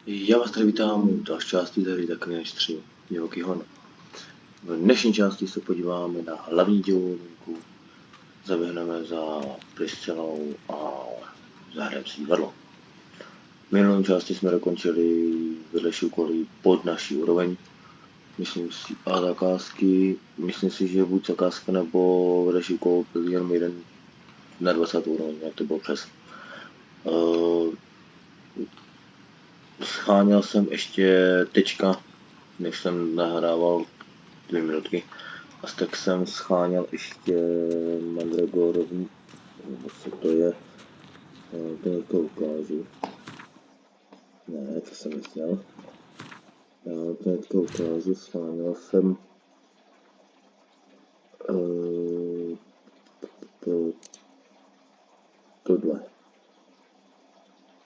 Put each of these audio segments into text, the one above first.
Já vás tady vítám u další části tady Zaklínač 3 Divoký Hon. V dnešní části se podíváme na hlavní dělovinku, zaběhneme za Priscinou a zahrajeme si divadlo. V minulé části jsme dokončili vedlejší úkoly pod naší úroveň, myslím si, a zakázky, myslím si, že buď zakázka nebo vedlejší úkol byl jenom jeden na 20. úroveň, jak to bylo přes. Scháněl jsem ještě tečka, než jsem nahrával 2 minutky. A tak jsem scháněl ještě Mandragorovní, co to je, to někoho ukážu. Ne, to jsem myslel. To někoho ukážu, scháněl jsem tohle.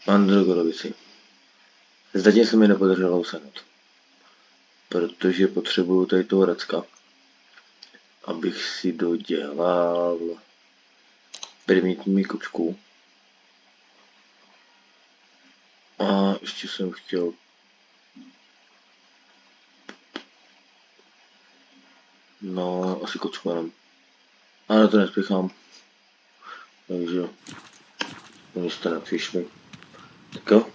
Mandragorovici. Zatím se mi nepodařilo usednout, protože potřebuju tady toho Racka, abych si dodělal primitivní kočku. A ještě jsem chtěl asi kočku jenom. Ale na to nespěchám. Takže oni jste nepřišli. Tak jo.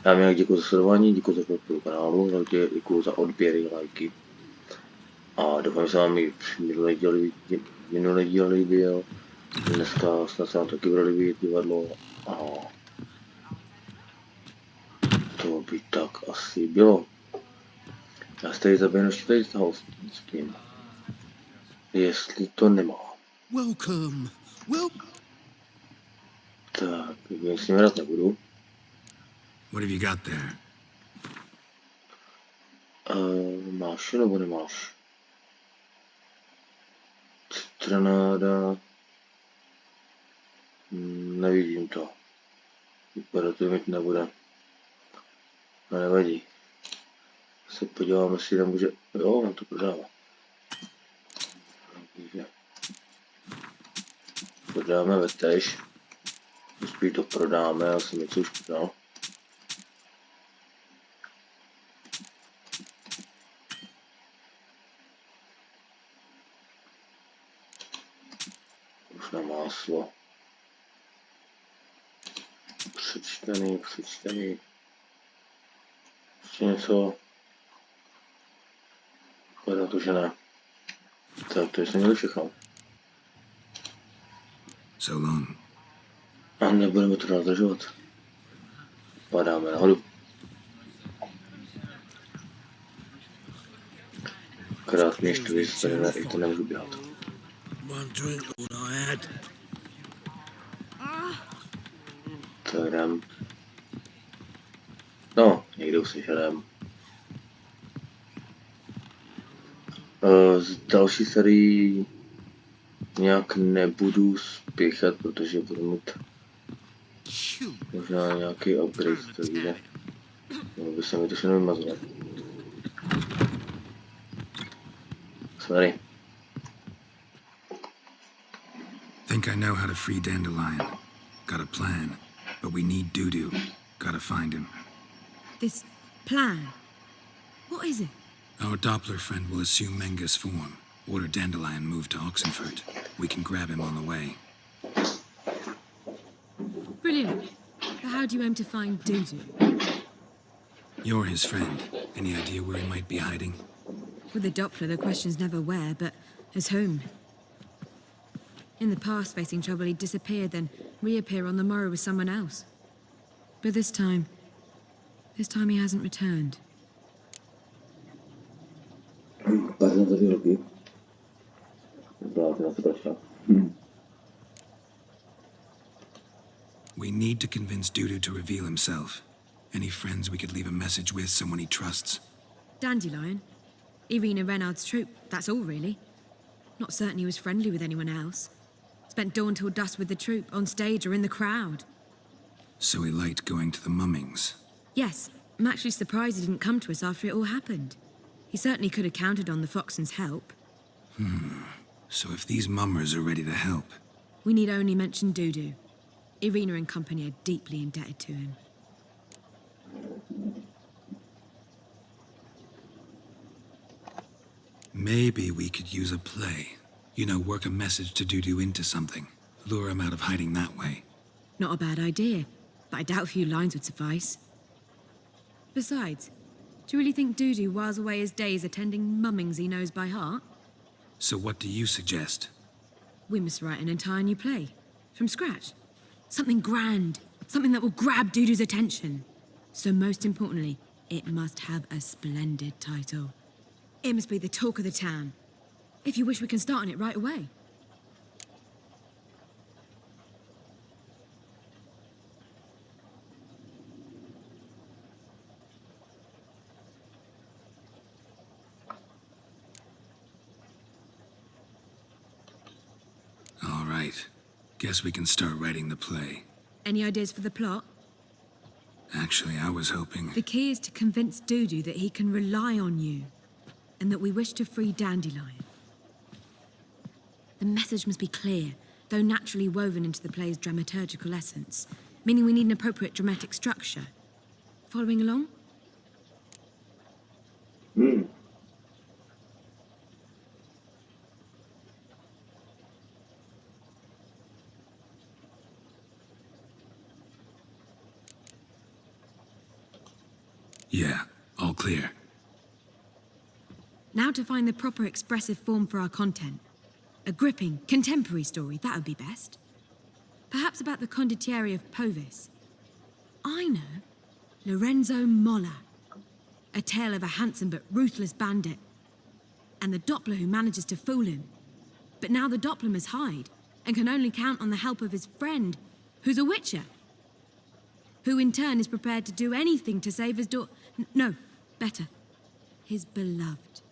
Já vám děkuji za sledování, děkuji za podporu kanálu, děkuji za odběry, lajky. A doufám, že se vám i minulý díl líbil. Dneska snad se vám taky bude líbit divadlo. A to by tak asi bylo. Já se tady zaběhnu ještě tady s tím. Jestli to nemá. Welcome. Tak, já s ním rád nebudu. What have you got there? Máš nebo nemáš? Citronáda. Nevidím to. Vypadá to mít nebude. No nevadí. Se podíváme, jestli tam může... Jo, on to prodává. Prodáme vetež. Spíš to prodáme, já jsem něco už prodal. Už na máslo. Přečtený. Ještě něco. Vypadá to, že ne. Tak, to jsem měl všechno. So long. A nebudeme to dál zdržovat. Padáme nahoru. Krásně ještě vystavíme, i to nemůžu běhat. Tak jdem. No, někde už si jdem. Z další sérii nějak nebudu spěchat, protože budu mít možná nějaký upgrade, takže by se mi to všechno vymazlo. Sorry. Think I know how to free Dandelion. Got a plan, but we need Dudu. Gotta find him. This plan? What is it? Our Doppler friend will assume Menga's form. Order Dandelion moved to Oxenfurt. We can grab him on the way. Brilliant. But how do you aim to find Dudu? You're his friend. Any idea where he might be hiding? With the Doppler, the question's never where, but as whom. In the past, facing trouble, he'd disappear, then reappear on the morrow with someone else. But this time he hasn't returned. Pardon za výroky. We need to convince Dudu to reveal himself. Any friends we could leave a message with, someone he trusts? Dandelion? Irina Renard's troupe, that's all really. Not certain he was friendly with anyone else. Spent dawn till dusk with the troupe, on stage or in the crowd. So he liked going to the mummings. Yes, I'm actually surprised he didn't come to us after it all happened. He certainly could have counted on the Foxen's help. So if these mummers are ready to help... We need only mention Dudu. Irina and company are deeply indebted to him. Maybe we could use a play. You know, work a message to Dudu into something. Lure him out of hiding that way. Not a bad idea, but I doubt a few lines would suffice. Besides, do you really think Dudu whiles away his days attending mummings he knows by heart? So what do you suggest? We must write an entire new play. From scratch. Something grand. Something that will grab Dudu's attention. So most importantly, it must have a splendid title. It must be the talk of the town. If you wish, we can start on it right away. All right. Guess we can start writing the play. Any ideas for the plot? Actually, I was hoping... The key is to convince Dudu that he can rely on you, and that we wish to free Dandelion. The message must be clear, though naturally woven into the play's dramaturgical essence, meaning we need an appropriate dramatic structure. Following along? Yeah, all clear. Now to find the proper expressive form for our content. A gripping, contemporary story, that would be best. Perhaps about the condottieri of Povis. I know. Lorenzo Molla. A tale of a handsome but ruthless bandit. And the Doppler who manages to fool him. But now the Doppler must hide, and can only count on the help of his friend, who's a witcher. Who in turn is prepared to do anything to save his no, better. His beloved.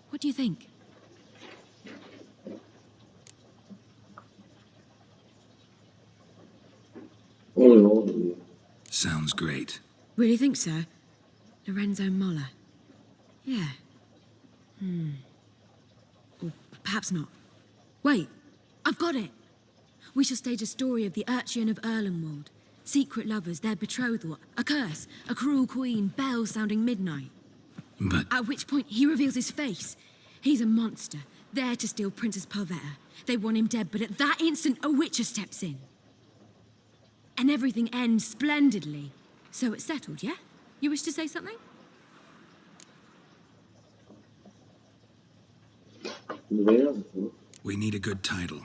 What do you think? Sounds great. Really think so? Lorenzo Molla. Yeah. Or perhaps not. Wait, I've got it! We shall stage a story of the Urchin of Erlenwald. Secret lovers, their betrothal, a curse, a cruel queen, bells sounding midnight. But... At which point he reveals his face. He's a monster, there to steal Princess Parvetta. They want him dead, but at that instant a witcher steps in. And everything ends splendidly. So it's settled, yeah? You wish to say something? We need a good title.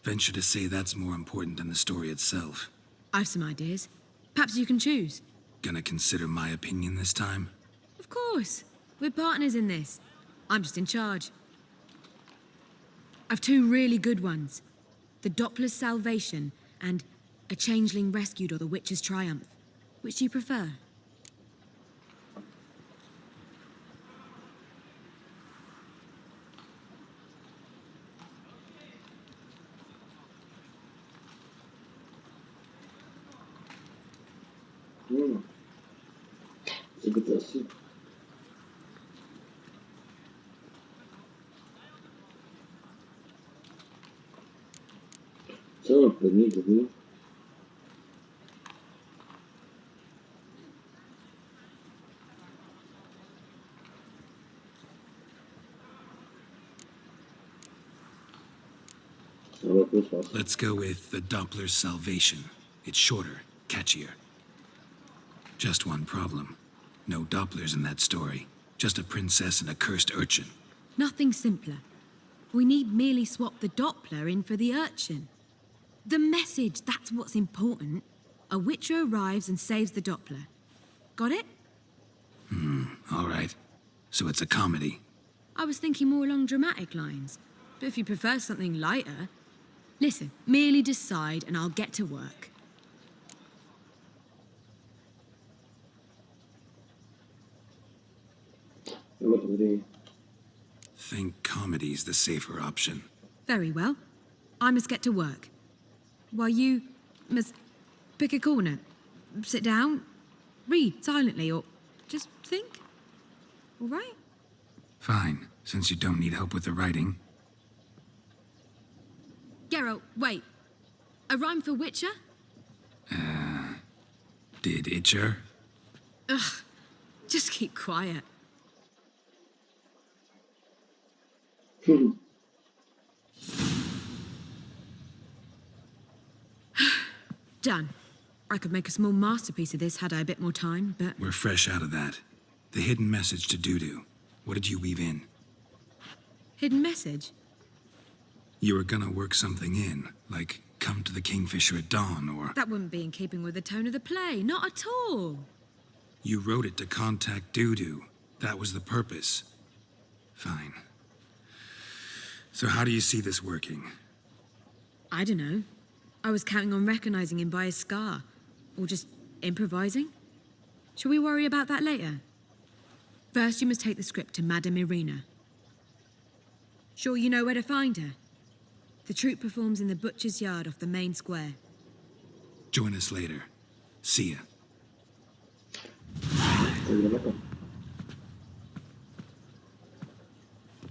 Venture to say that's more important than the story itself. I've some ideas. Perhaps you can choose. Gonna consider my opinion this time? Of course. We're partners in this. I'm just in charge. I've two really good ones. The Doppler's Salvation and A Changeling Rescued or The Witcher's Triumph. Which do you prefer? C'est que possible. Ça, on peut mieux devenir. Let's go with The Doppler's Salvation. It's shorter, catchier. Just one problem. No Dopplers in that story. Just a princess and a cursed urchin. Nothing simpler. We need merely swap the Doppler in for the urchin. The message, that's what's important. A witcher arrives and saves the Doppler. Got it? All right. So it's a comedy. I was thinking more along dramatic lines. But if you prefer something lighter... Listen, merely decide and I'll get to work. Think comedy's the safer option. Very well. I must get to work. While you must pick a corner, sit down, read silently, or just think. All right? Fine, since you don't need help with the writing. Geralt, wait. A rhyme for Witcher? Did Itcher? Ugh, just keep quiet. Done. I could make a small masterpiece of this had I a bit more time, but... We're fresh out of that. The hidden message to Dudu. What did you weave in? Hidden message? You were gonna work something in, like come to the Kingfisher at dawn, or... That wouldn't be in keeping with the tone of the play, not at all. You wrote it to contact Dudu. That was the purpose. Fine. So how do you see this working? I don't know. I was counting on recognizing him by his scar. Or just improvising. Shall we worry about that later? First, you must take the script to Madame Irina. Sure you know where to find her? The troupe performs in the butcher's yard off the main square. Join us later. See ya.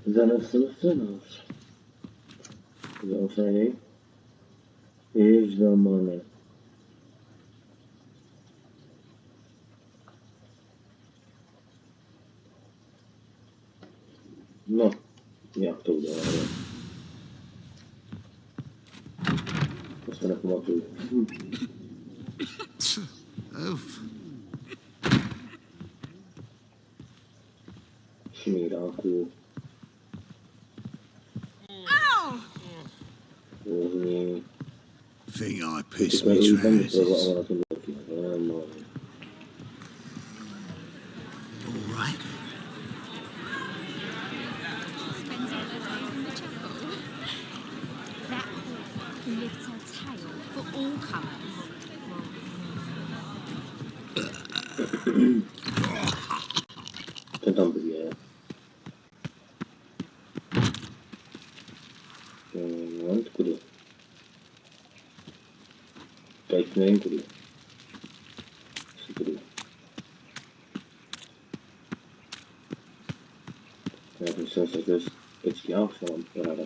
Zanesl scénář. Zavřený. Již zamane. No, jak to uděláme? To se nepamatuju. Šmíráku. Různý. Think I pissed me trousers. All right. Spends all her days in the chapel. That hawk who lifts her tail for all comers. Ten tam je. Moment, kudy? Teď nevím kudy. Asi kudy. Já myslím, že to je teď já se mám ráda.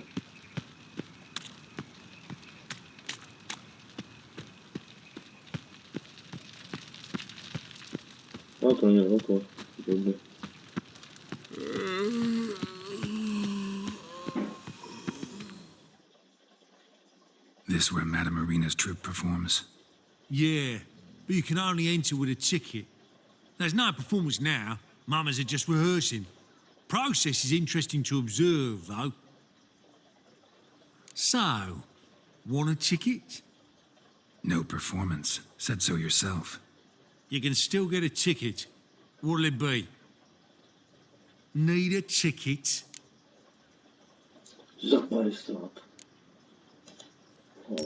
No to není oko. Dobře. This where Madame Irina's troupe performs? Yeah, but you can only enter with a ticket. There's no performance now. Mamas are just rehearsing. Process is interesting to observe, though. So, want a ticket? No performance. Said so yourself. You can still get a ticket. What'll it be? Need a ticket? Za 50.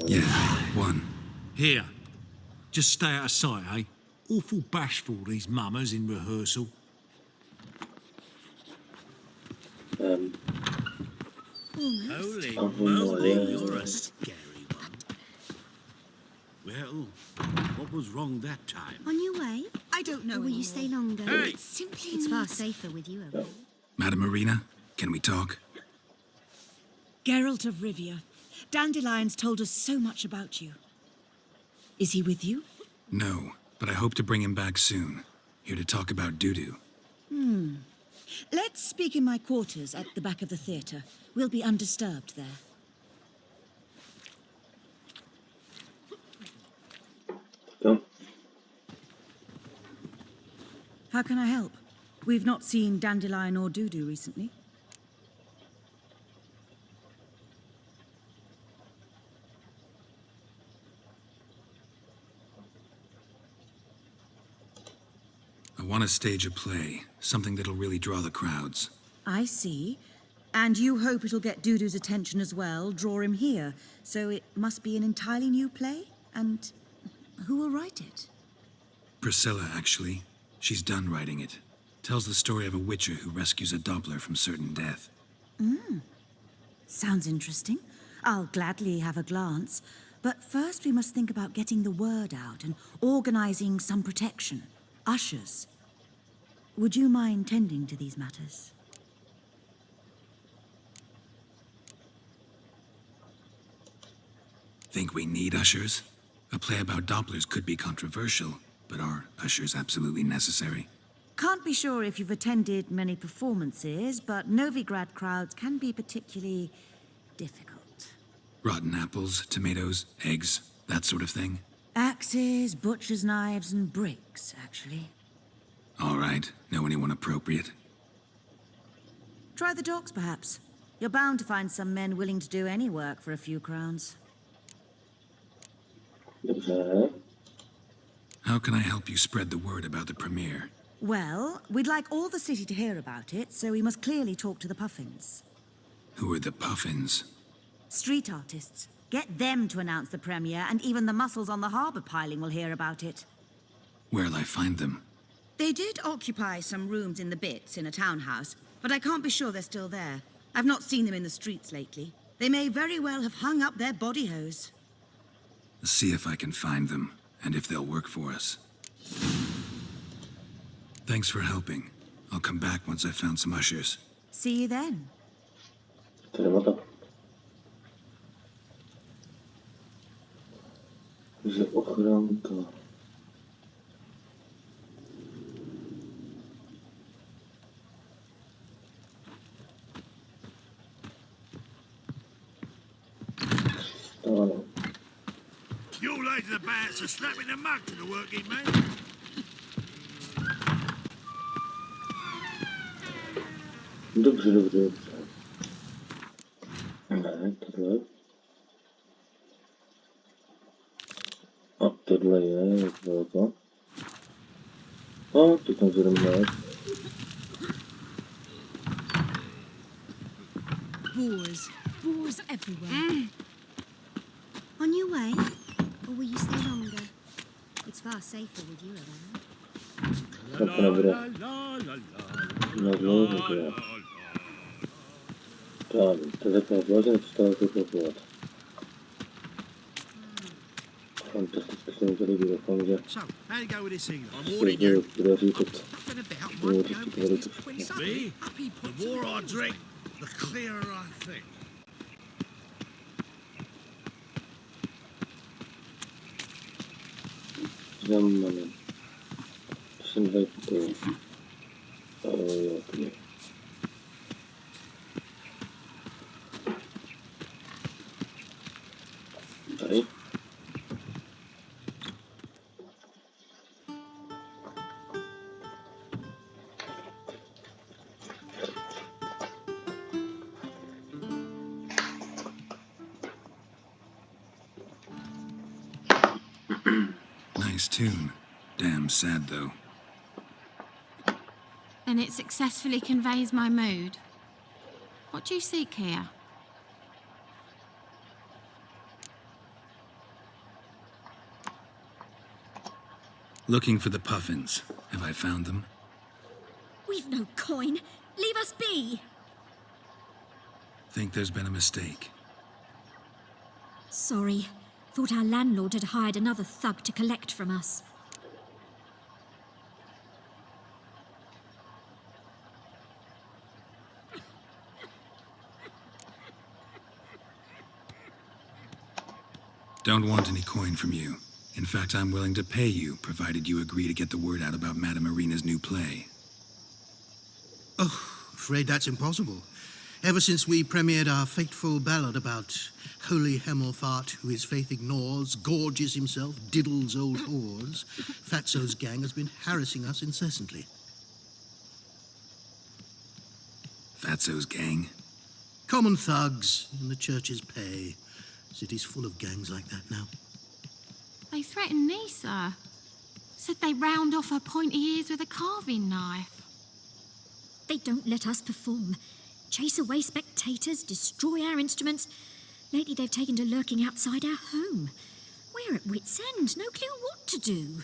Yeah, one. Here. Just stay out of sight, eh? Awful bashful, these mamas in rehearsal. Holy moly, you're a scary one. Well, what was wrong that time? On your way? I don't know. Or will you stay longer? Hey! It's far safer with you around. Madame Irina, can we talk? Geralt of Rivia. Dandelion's told us so much about you. Is he with you? No, but I hope to bring him back soon. Here to talk about Dudu. Let's speak in my quarters at the back of the theatre. We'll be undisturbed there. Jo. How can I help? We've not seen Dandelion or Dudu recently. I want to stage a play, something that'll really draw the crowds. I see. And you hope it'll get Dudu's attention as well, draw him here. So it must be an entirely new play? And who will write it? Priscilla, actually. She's done writing it. Tells the story of a witcher who rescues a Doppler from certain death. Sounds interesting. I'll gladly have a glance. But first we must think about getting the word out and organizing some protection. Ushers. Would you mind tending to these matters? Think we need ushers? A play about Dopplers could be controversial, but are ushers absolutely necessary? Can't be sure if you've attended many performances, but Novigrad crowds can be particularly difficult. Rotten apples, tomatoes, eggs, that sort of thing? Axes, butcher's knives, and bricks, actually. All right. Know anyone appropriate? Try the docks, perhaps. You're bound to find some men willing to do any work for a few crowns. Dobře. How can I help you spread the word about the premiere? Well, we'd like all the city to hear about it, so we must clearly talk to the Puffins. Who are the Puffins? Street artists. Get them to announce the premiere, and even the mussels on the harbour piling will hear about it. Where'll I find them? They did occupy some rooms in the Bits in a townhouse, but I can't be sure they're still there. I've not seen them in the streets lately. They may very well have hung up their body hose. See if I can find them, and if they'll work for us. Thanks for helping. I'll come back once I've found some ushers. See you then. Témata. Takže ochránka. Ano. You lads are bad, so slapping the mug to the working man. Dobře, dobře, dobře. Ne, tohle. A tohle je, jak bylo to. A to tam zrovna. Boars everywhere. On your way? Or will you stay longer? It's far safer with you around. Tak to nebude. Na dlouho to je. Tak, to je taková vložen, co stále to popovat. Fantasticky se mi to líbí, doufám, že So, how you go with this evening? I'm se warning you. bude říkat. Nothing about Bude one říkat pound velice when všechno. me, the more I drink, the clearer I think. Zamanem. To jsem hejtl. Jo, tady. Tady. Nice tune. Damn sad, though. And it successfully conveys my mood. What do you seek here? Looking for the Puffins. Have I found them? We've no coin. Leave us be. Think there's been a mistake. Sorry. Thought our landlord had hired another thug to collect from us. Don't want any coin from you. In fact, I'm willing to pay you, provided you agree to get the word out about Madame Irina's new play. Oh, afraid that's impossible. Ever since we premiered our fateful ballad about Holy Hemelfart, who his faith ignores, gorges himself, diddles old whores, Fatso's gang has been harassing us incessantly. Fatso's gang? Common thugs in the church's pay. City's full of gangs like that now. They threatened Nisa. Said they round off her pointy ears with a carving knife. They don't let us perform. Chase away spectators, destroy our instruments. Lately they've taken to lurking outside our home. We're at wit's end, no clue what to do.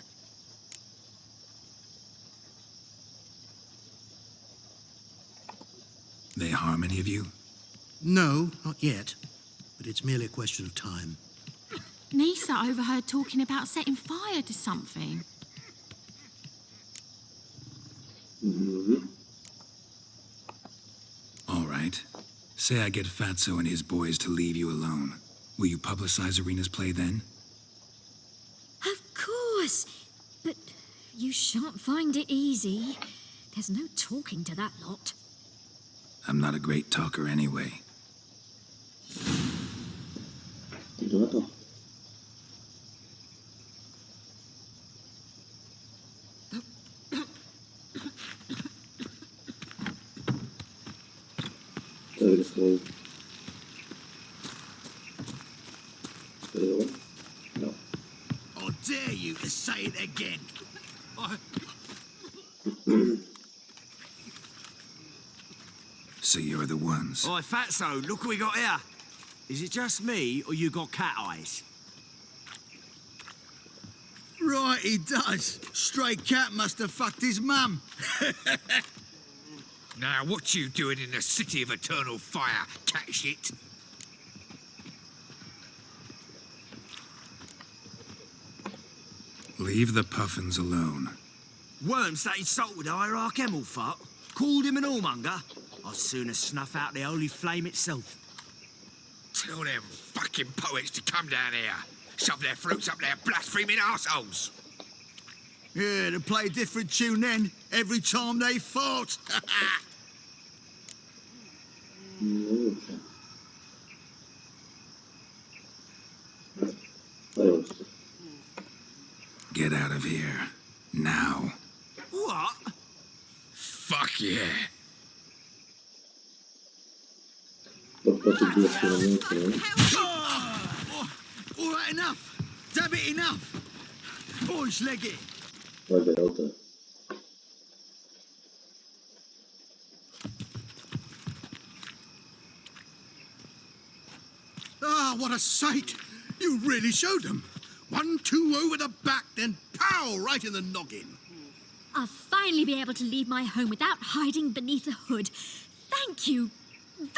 They harm any of you? No, not yet. But it's merely a question of time. Nisa overheard talking about setting fire to something. Mhm. All right. Say I get Fatso and his boys to leave you alone. Will you publicize Irina's play then? Of course. But you shan't find it easy. There's no talking to that lot. I'm not a great talker anyway. Jdu na to. Tady jsou. Tady jo? No. I dare you to say it again. So you're the ones. Oi, Fatso, look what we got here. Is it just me, or you got cat eyes? Right, he does. Stray cat must have fucked his mum. Now, what you doing in the city of eternal fire, cat shit? Leave the puffins alone. Worms that insulted Hierarch Emelfart, called him an whoremonger. I'd sooner snuff out the holy flame itself. Tell them fucking poets to come down here. Shove their fruits up their blaspheming arseholes. Yeah, to play a different tune then, every time they fought. Get out of here. Now. What? Fuck yeah. All right, enough. Damn it, enough. Boys, leg it. Ah, what a sight! You really showed them. 1-2 over the back, then pow, right in the noggin. I'll finally be able to leave my home without hiding beneath a hood. Thank you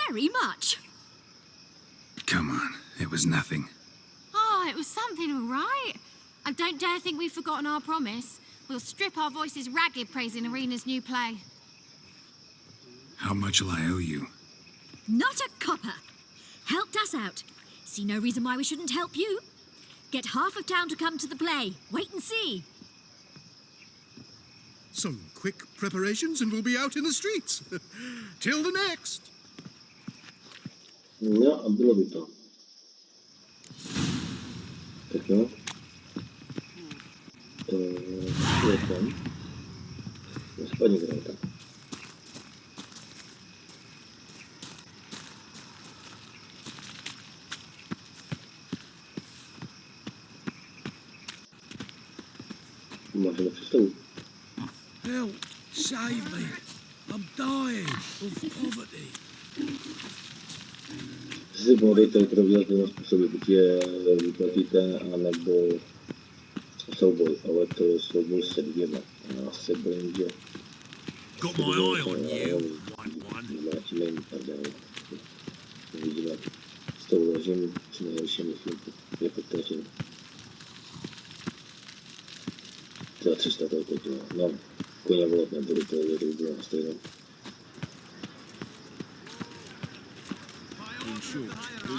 very much. Come on, it was nothing. Oh, it was something, all right. I don't dare think we've forgotten our promise. We'll strip our voices ragged praising Arena's new play. How much will I owe you? Not a copper. Helped us out. See no reason why we shouldn't help you. Get half of town to come to the play. Wait and see. Some quick preparations and we'll be out in the streets. Till the next. No, a bylo by to. Tak jo. To je ten. Spadni granata. Máš na představu? Help, save me. I'm dying of poverty. Si pamatujte, to dělat dvěma způsoby, buď je vyplatíte, anebo souboj, ale to je souboj se dvěma. Já se bojím, že Got my eye on you, 1-1. Vrátíme jim pardon. Uvidíme, s tou ležím, při nejhorším myslím, je potražen. Třeba 300 to teď, no, koně volat nebudu, to je to bylo na stejnou.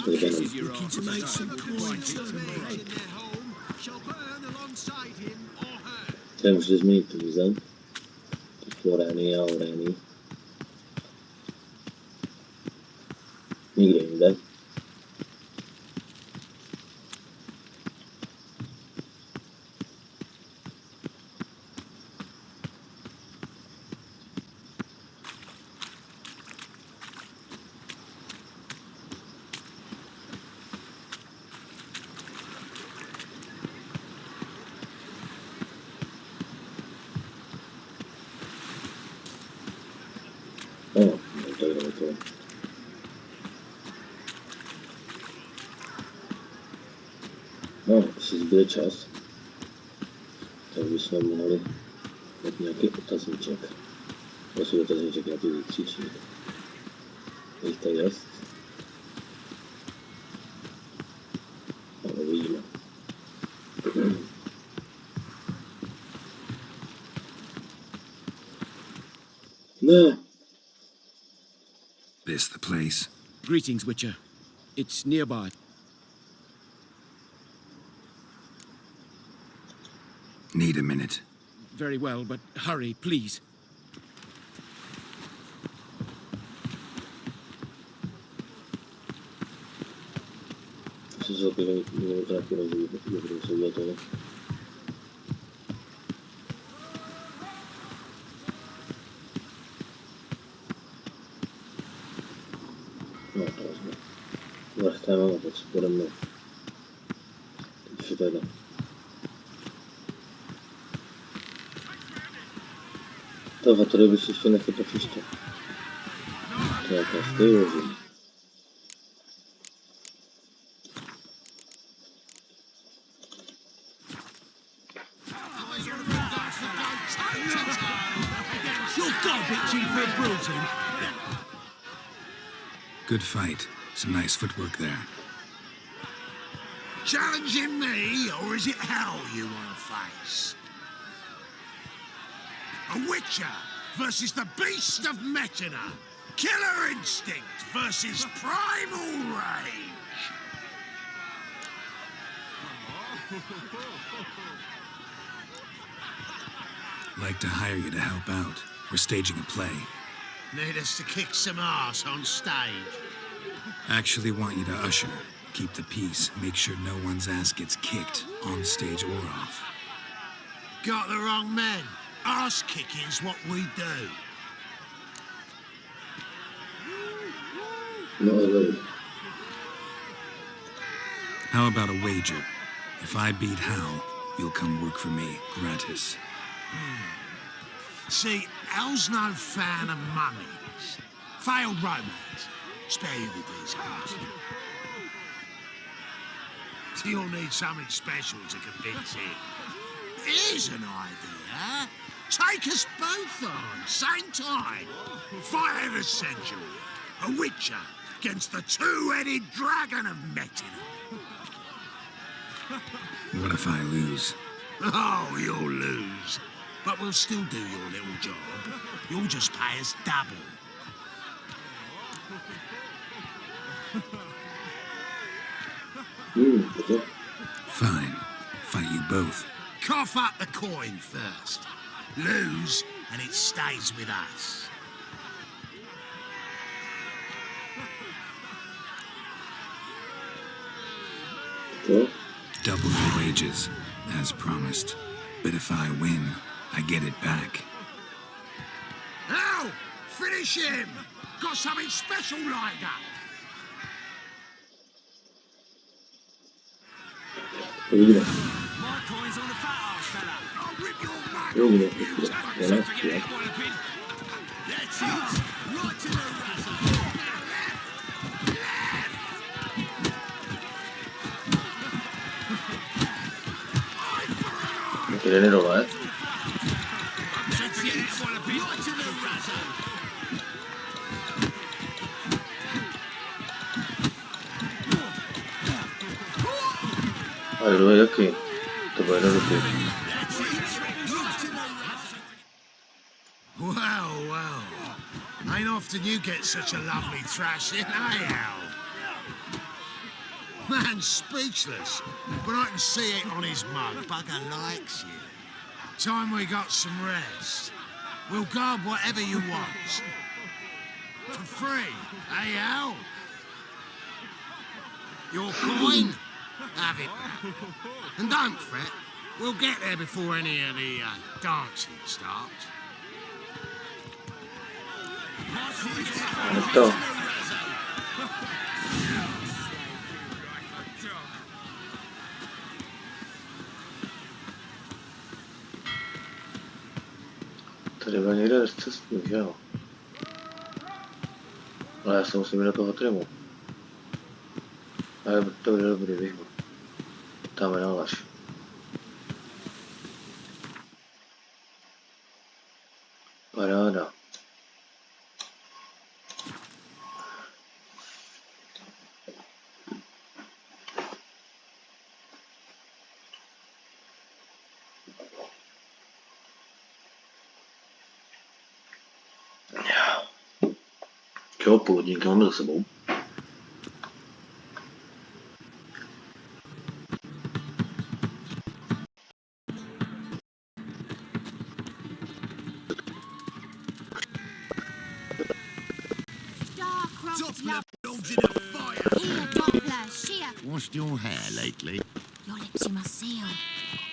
Looking to make some coins tonight. Ten můžete změnit tu zem. Florény a orény. Nikde jinde. No, to jdeme to. No, si zbyde čas, tak bychom mohli mít nějaký otazníček. Prosím otazníček na ty křičník. Jich tady jest. No, uvidíme. Ne. This the place? Greetings, Witcher. It's nearby. Need a minute. Very well, but hurry, please. se takový krátký rozhovor, protože budu se udělat tohle. No, to vezme. Vrchtáváme, tak si půjdeme. Teď si tady. Tohle tady by si ještě nechytl příště. To je jaká stejný. Good fight. Some nice footwork there. Challenging me, or is it hell you want to face? A witcher versus the beast of Metina. Killer instinct versus primal rage. Like to hire you to help out. We're staging a play. Need us to kick some ass on stage. Actually want you to usher. Keep the peace. Make sure no one's ass gets kicked, on stage or off. Got the wrong men. Ass kicking's what we do. No. How about a wager? If I beat Hal, you'll come work for me, gratis. See, Al's no fan of mummies. Failed romance. Spare you the details. You'll need something special to convince him. Here's an idea. Take us both on, same time. Fight of the century. A witcher against the two-headed dragon of Metina. What if I lose? Oh, you'll lose. But we'll still do your little job. You'll just pay us double. Fine. Fight you both. Cough up the coin first. Lose, and it stays with us. Double your wages, as promised. But if I win, I get it back. Now, finish him! Got something special lined up. My coin's on the fat ass fella. I'll rip your back off, you Don't forget that one a bit. That's it. Right to the razzle. Jeden dole. Right to the razzle. Ale kdo je jaký? To bude jednoduchý. Well. Ain't often you get such a lovely thrashing, eh, Al? Man's speechless, but I can see it on his mug. Bugger likes you. Time we got some rest. We'll guard whatever you want. For free, eh, Al? Your coin? Have it back. And don't fret, we'll get there before any of the dancing starts. To. Tady byl někde cestní, že jo? Ale já se musím jít do toho trimu. Ale to bude dobrý, vyhnu. Tam je nálaž. Paráda. Jo, půl hodinky máme za sebou. Star-crossed love. Here, Doppler, she here. Washed your hair lately? Your lips you must seal.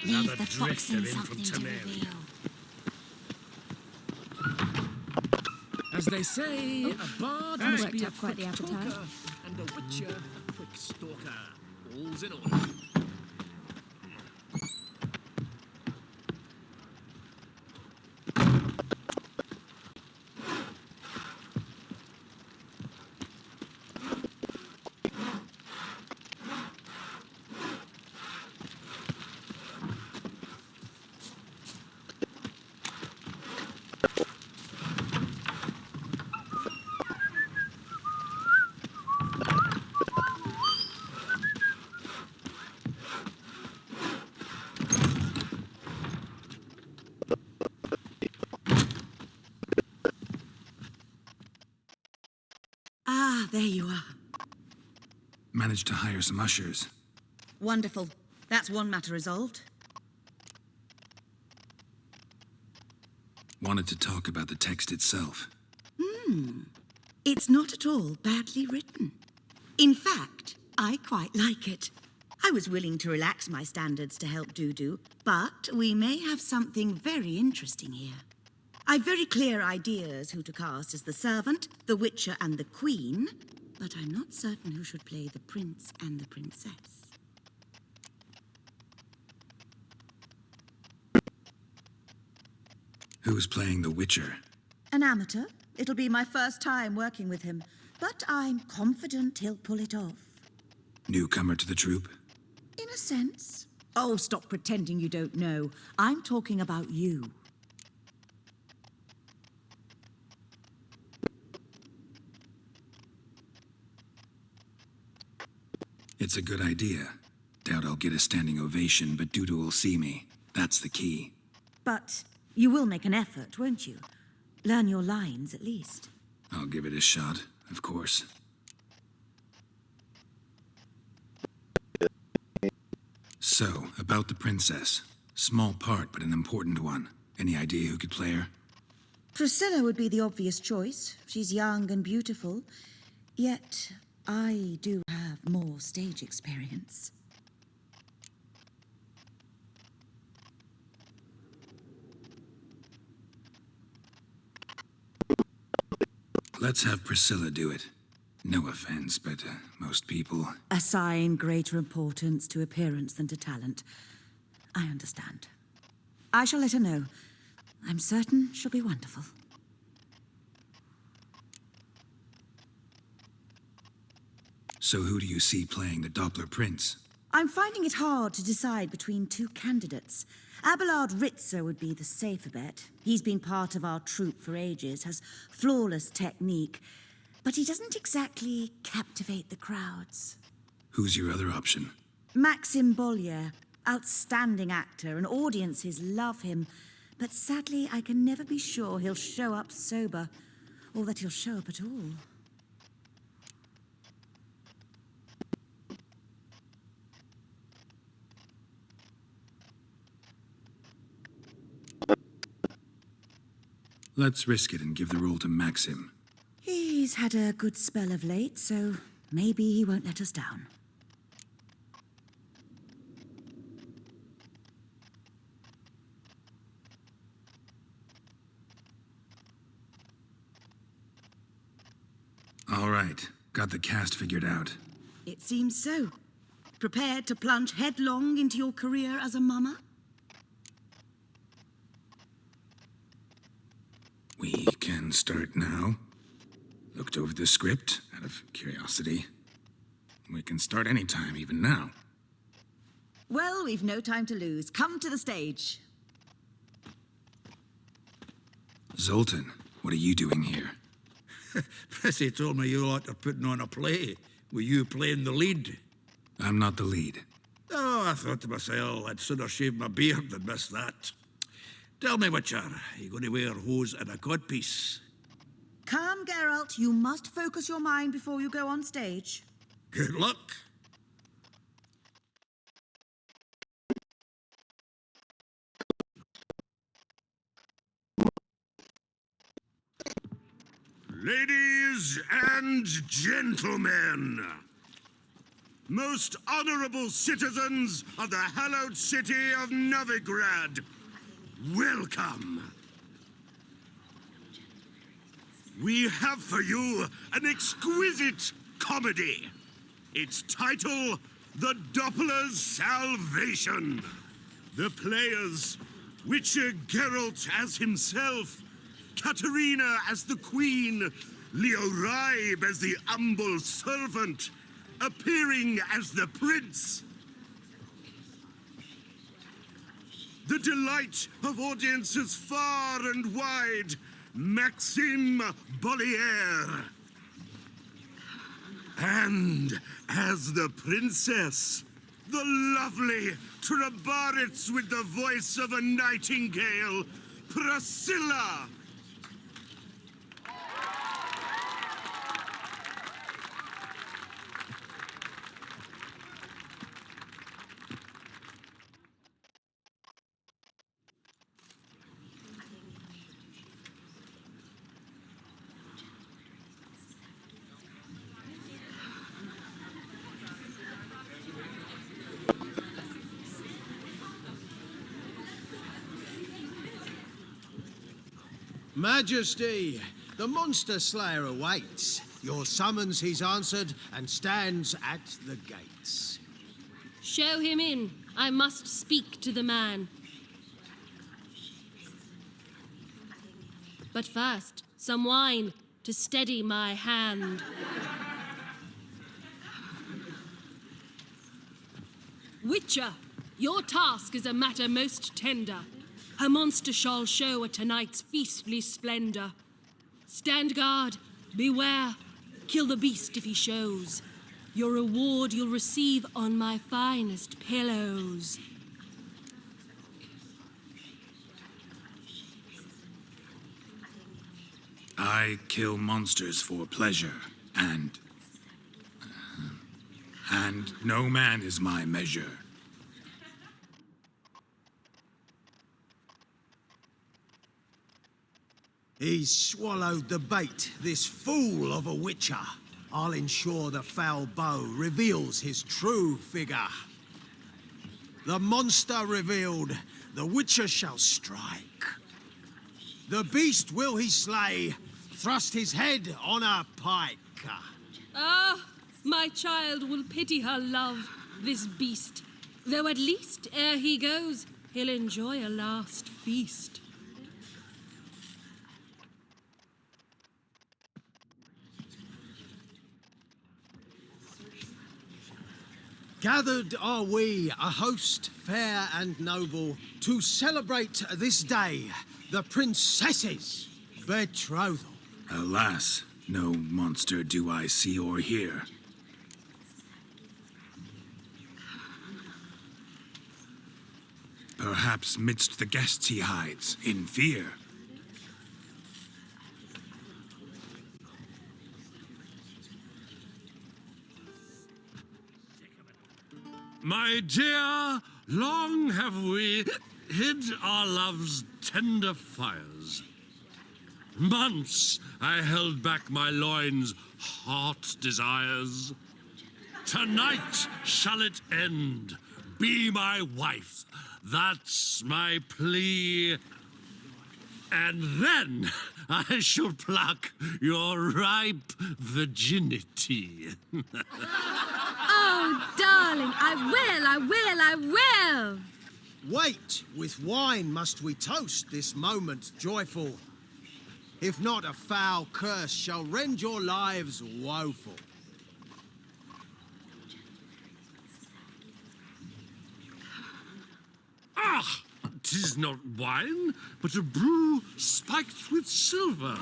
Leave the fox in something to reveal. As they say, a bard must be a quite the quick appetite. talker, and a witcher a quick stalker. All's in order. Ah, there you are. Managed to hire some ushers. Wonderful. That's one matter resolved. Wanted to talk about the text itself. It's not at all badly written. In fact, I quite like it. I was willing to relax my standards to help Dudu, but we may have something very interesting here. I've very clear ideas who to cast as the servant, the witcher, and the queen, but I'm not certain who should play the prince and the princess. Who's playing the Witcher? An amateur. It'll be my first time working with him, but I'm confident he'll pull it off. Newcomer to the troupe? In a sense. Oh, stop pretending you don't know. I'm talking about you. It's a good idea. Doubt I'll get a standing ovation, but Dudu will see me. That's the key. But you will make an effort, won't you? Learn your lines, at least. I'll give it a shot, of course. So, about the princess. Small part, but an important one. Any idea who could play her? Priscilla would be the obvious choice. She's young and beautiful. Yet, I do have more stage experience. Let's have Priscilla do it. No offense, but most people... Assign greater importance to appearance than to talent. I understand. I shall let her know. I'm certain she'll be wonderful. So who do you see playing the Doppler Prince? I'm finding it hard to decide between two candidates. Abelard Ritzer would be the safer bet. He's been part of our troupe for ages, has flawless technique, but he doesn't exactly captivate the crowds. Who's your other option? Maxim Bollier, outstanding actor, and audiences love him. But sadly, I can never be sure he'll show up sober, or that he'll show up at all. Let's risk it and give the role to Maxim. He's had a good spell of late, so maybe he won't let us down. All right, got the cast figured out. It seems so. Prepared to plunge headlong into your career as a mama? We can start now. Looked over the script out of curiosity. We can start anytime, even now. Well, we've no time to lose. Come to the stage. Zoltan, what are you doing here? Prissy told me you lot are putting on a play. Were you playing the lead? I'm not the lead. Oh, I thought to myself, I'd sooner shave my beard than miss that. Tell me, Witcher, are you going to wear hose and a codpiece? Come, Geralt. You must focus your mind before you go on stage. Good luck. Ladies and gentlemen, most honorable citizens of the hallowed city of Novigrad, welcome. We have for you an exquisite comedy. Its title, The Doppler's Salvation. The players, Witcher Geralt as himself, Katerina as the queen, Leo Raib as the humble servant, appearing as the prince. The delight of audiences far and wide, Maxime Bollier. And as the princess, the lovely Trabaritz with the voice of a nightingale, Priscilla. Majesty, the monster slayer awaits. Your summons he's answered and stands at the gates. Show him in. I must speak to the man. But first, some wine to steady my hand. Witcher, your task is a matter most tender. Her monster shall show at tonight's feastly splendor. Stand guard, beware, kill the beast if he shows. Your reward you'll receive on my finest pillows. I kill monsters for pleasure, and no man is my measure. He's swallowed the bait, this fool of a witcher. I'll ensure the foul bow reveals his true figure. The monster revealed, the witcher shall strike. The beast will he slay, thrust his head on a pike. Ah, my child will pity her love, this beast. Though at least, ere he goes, he'll enjoy a last feast. Gathered are we, a host fair and noble, to celebrate this day, the princess's betrothal. Alas, no monster do I see or hear. Perhaps midst the guests he hides, in fear. My dear, long have we hid our love's tender fires. Months I held back my loin's hot desires. Tonight shall it end. Be my wife. That's my plea. And then I shall pluck your ripe virginity. Oh, darling, I will! Wait, with wine must we toast this moment joyful. If not, a foul curse shall rend your lives woeful. Ah, 'tis not wine, but a brew spiked with silver.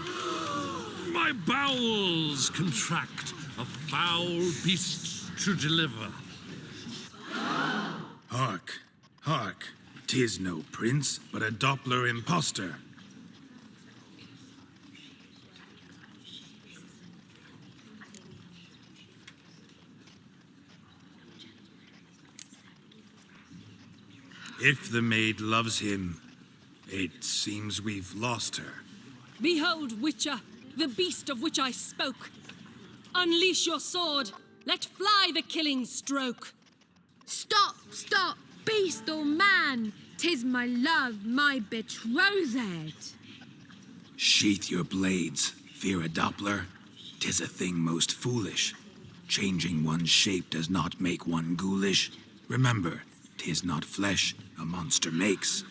My bowels contract, a foul beast to deliver. Hark, hark, 'tis no prince, but a Doppler impostor. If the maid loves him, it seems we've lost her. Behold, Witcher, the beast of which I spoke. Unleash your sword. Let fly the killing stroke. Stop, stop, beast or man! 'Tis my love, my betrothed. Sheath your blades, fear a Doppler. 'Tis a thing most foolish. Changing one's shape does not make one ghoulish. Remember, 'tis not flesh a monster makes.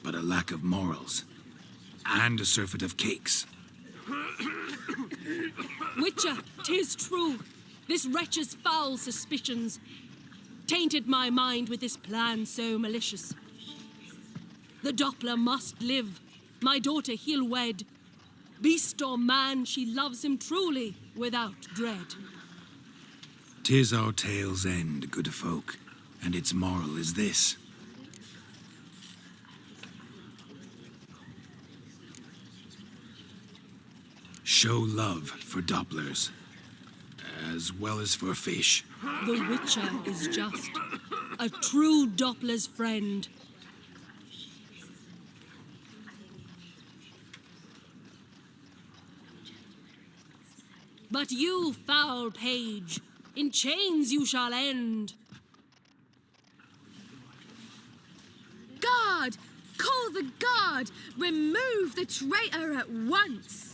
But a lack of morals, and a surfeit of cakes. Witcher, 'tis true. This wretch's foul suspicions tainted my mind with this plan so malicious. The Doppler must live. My daughter he'll wed. Beast or man, she loves him truly, without dread. 'Tis our tale's end, good folk, and its moral is this. Show love for Dopplers, as well as for fish. The Witcher is just a true Doppler's friend. But you, foul page, in chains you shall end. Guard! Call the guard! Remove the traitor at once!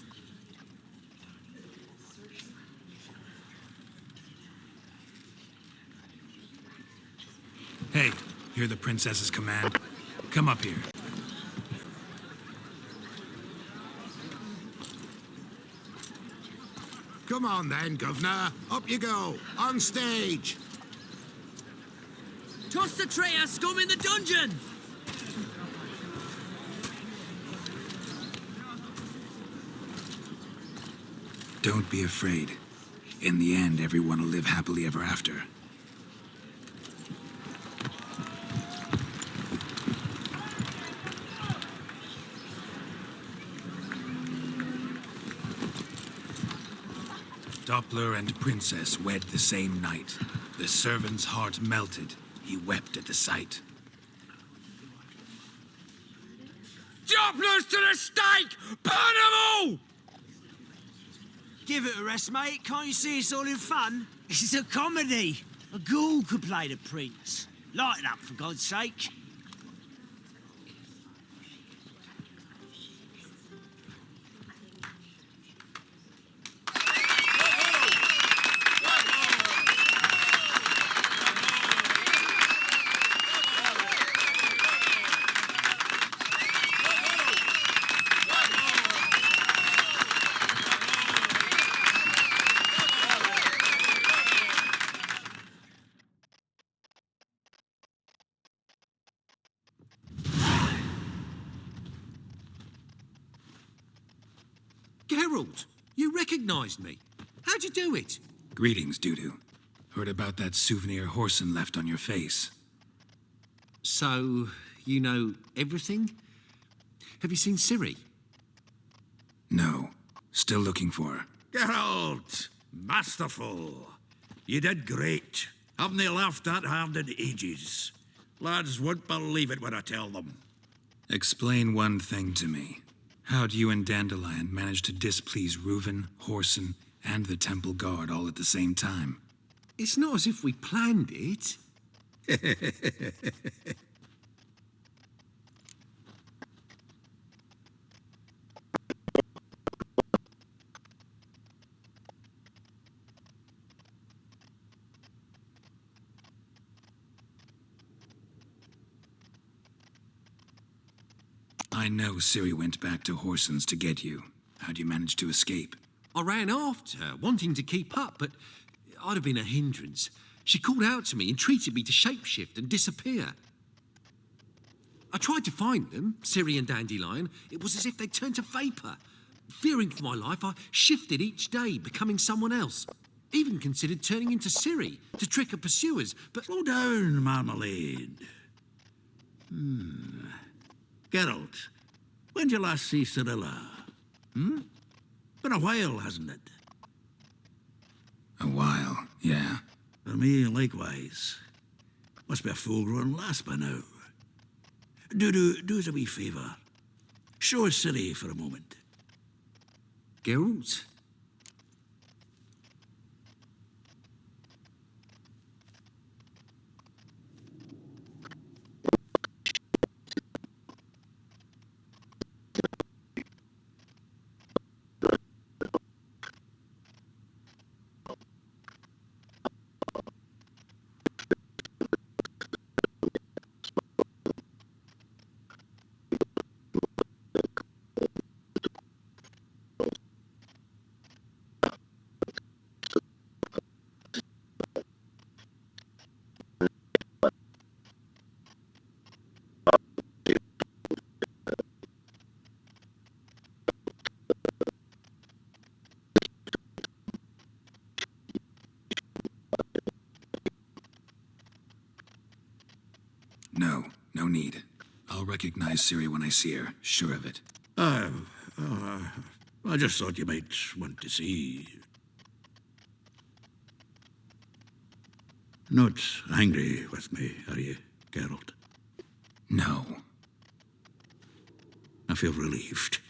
Hey, hear the princess's command? Come up here. Come on then, Governor. Up you go. On stage. Toss the traitor scum in the dungeon! Don't be afraid. In the end, everyone will live happily ever after. Doppler and princess wed the same night. The servant's heart melted. He wept at the sight. Dopplers to the stake! Burn them all! Give it a rest, mate. Can't you see it's all in fun? This is a comedy. A ghoul could play the prince. Lighten up, for God's sake. Geralt, you recognized me. How'd you do it? Greetings, Dudu. Heard about that souvenir Horson left on your face. So, you know everything? Have you seen Ciri? No. Still looking for her. Geralt, masterful. You did great. Haven't they laughed that hard in ages? Lads won't believe it when I tell them. Explain one thing to me. How'd you and Dandelion manage to displease Reuven, Horson, and the Temple Guard all at the same time? It's not as if we planned it. I know Ciri went back to Horson's to get you. How'd you manage to escape? I ran after her, wanting to keep up, but I'd have been a hindrance. She called out to me, entreated me to shapeshift and disappear. I tried to find them, Ciri and Dandelion. It was as if they'd turned to vapor. Fearing for my life, I shifted each day, becoming someone else. Even considered turning into Ciri to trick her pursuers, but... Slow down, Marmalade. Geralt, when'd you last see Cirilla? Been a while, hasn't it? A while, yeah. For me, likewise. Must be a full-grown lass by now. Do us a wee favour. show us Ciri for a moment. Geralt? No need. I'll recognize Ciri when I see her, sure of it. I just thought you might want to see. Not angry with me, are you, Geralt? No. I feel relieved.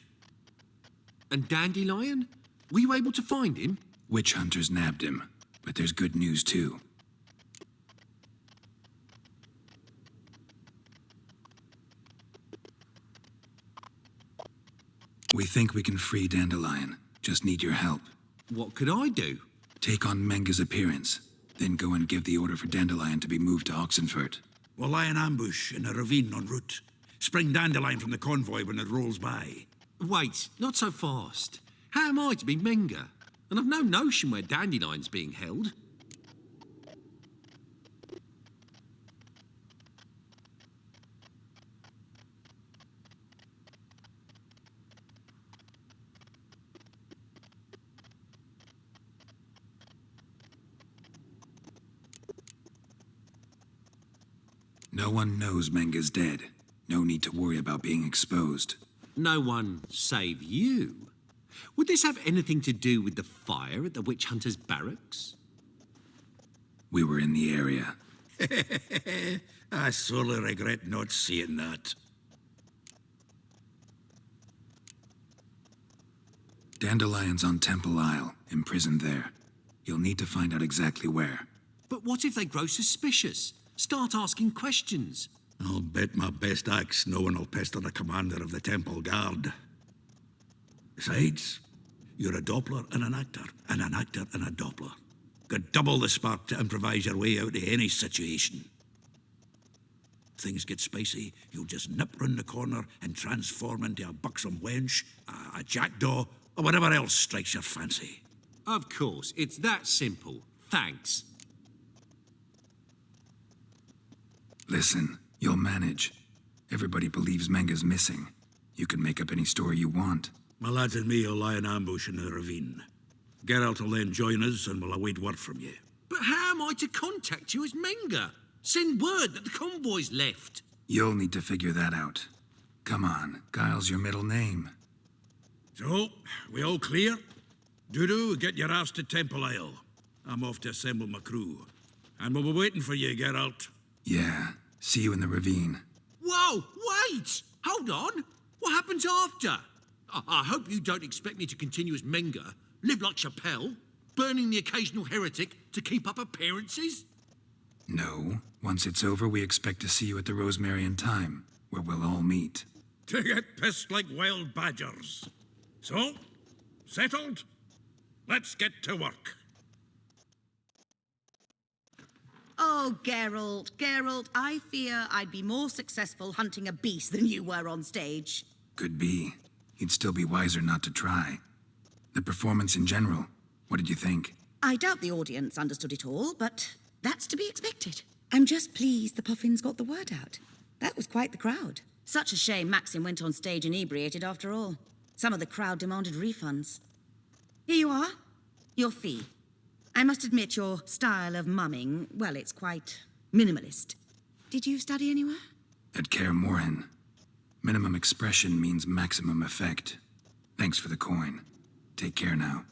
And Dandelion? Were you able to find him? Witch hunters nabbed him, but there's good news too. We think we can free Dandelion. Just need your help. What could I do? Take on Menga's appearance, then go and give the order for Dandelion to be moved to Oxenfurt. We'll lie in ambush in a ravine en route. Spring Dandelion from the convoy when it rolls by. Wait, not so fast. How am I to be Menga? And I've no notion where Dandelion's being held. No one knows Menga's dead. No need to worry about being exposed. No one save you. Would this have anything to do with the fire at the witch hunter's barracks? We were in the area. I sorely regret not seeing that. Dandelion's on Temple Isle, imprisoned there. You'll need to find out exactly where. But what if they grow suspicious? Start asking questions. I'll bet my best axe no one will pester the commander of the Temple Guard. Besides, you're a Doppler and an actor and a Doppler. Got double the spark to improvise your way out of any situation. Things get spicy, you'll just nip round the corner and transform into a buxom wench, a jackdaw, or whatever else strikes your fancy. Of course, it's that simple. Thanks. Listen, you'll manage. Everybody believes Menga's missing. You can make up any story you want. My lads and me will lie in ambush in the ravine. Geralt will then join us and we'll await word from you. But how am I to contact you as Menga? Send word that the convoy's left. You'll need to figure that out. Come on, Guile's your middle name. So, we all clear? Dudu, get your ass to Temple Isle. I'm off to assemble my crew. And we'll be waiting for you, Geralt. Yeah, see you in the ravine. Whoa, wait! Hold on! What happens after? I hope you don't expect me to continue as Menga, live like Chappelle, burning the occasional heretic to keep up appearances? No. Once it's over, we expect to see you at the Rosemary in Time, where we'll all meet. To get pissed like wild badgers. So, settled? Let's get to work. Oh, Geralt, I fear I'd be more successful hunting a beast than you were on stage. Could be. You'd still be wiser not to try. The performance in general, what did you think? I doubt the audience understood it all, but that's to be expected. I'm just pleased the Puffins got the word out. That was quite the crowd. Such a shame Maxim went on stage inebriated after all. Some of the crowd demanded refunds. Here you are, your fee. I must admit your style of mumming, well, it's quite minimalist. Did you study anywhere? At Kaer Morhen. Minimum expression means maximum effect. Thanks for the coin. Take care now.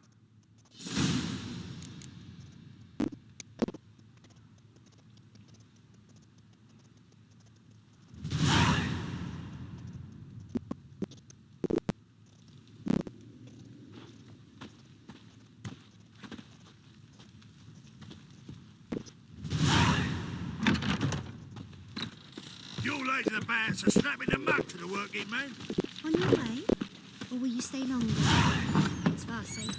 2/3 of the bats are snapping the mug to the working man. On your way? Or will you stay longer? It's far safer.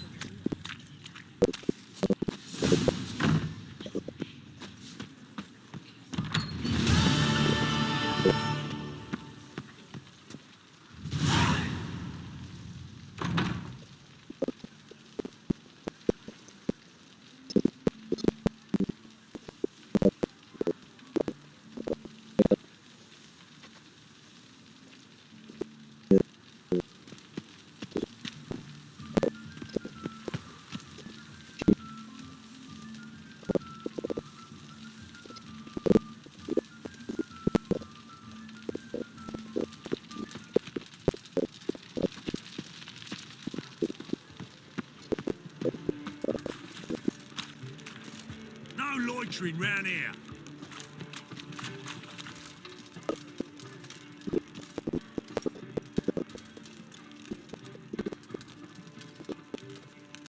No loitering round here.